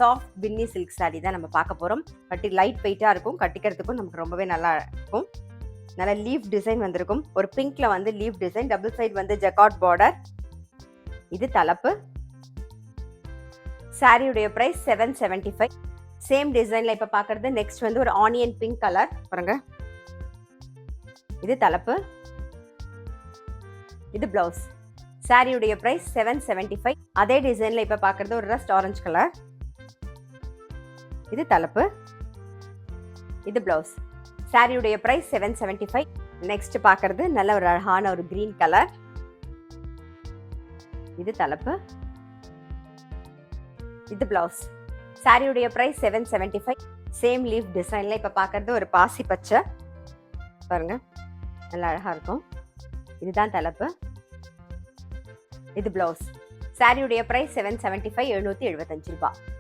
Soft பின்னி silk sari தான் நம்ம பார்க்க போகிறோம். பட் லைட் வெயிட்டாக இருக்கும், கட்டிக்கிறதுக்கும் நமக்கு ரொம்பவே நல்லா இருக்கும். நல்ல லீஃப் டிசைன் வந்திருக்கும். ஒரு பிங்க்ல வந்து லீஃப் டிசைன், டபுள் சைடு வந்து ஜக்கார்ட் பார்டர். இது தலைப்பு. சாரியுடைய பிரைஸ் 775. சேம் டிசைன்ல இப்ப பாக்குறது நெக்ஸ்ட் வந்து ஒரு ஆனியன் பிங்க் கலர் பாருங்க. இது தலைப்பு. இது பிளவுஸ். சாரியுடைய பிரைஸ் 775. அதே டிசைன்ல இப்ப பாக்குறது ஒரு ரஸ்ட் ஆரஞ்சு கலர். இது தலைப்பு. இது பிளவுஸ். சாரியுடைய பிரைஸ் 775. நெக்ஸ்ட் பாக்குறது நல்ல ஒரு அழகான ஒரு கிரீன் கலர். இது தலைப்பு. இது பிளவுஸ். சாரியுடைய பிரைஸ் 775. சேம் லீஃப் டிசைன்ல இப்ப பாக்குறது ஒரு பாசி பச்சை பாருங்க, நல்லா அழகா இருக்கும். இதுதான் தலைப்பு. இது பிளவுஸ். சாரியுடைய பிரைஸ் 775, 775 ரூபாய்.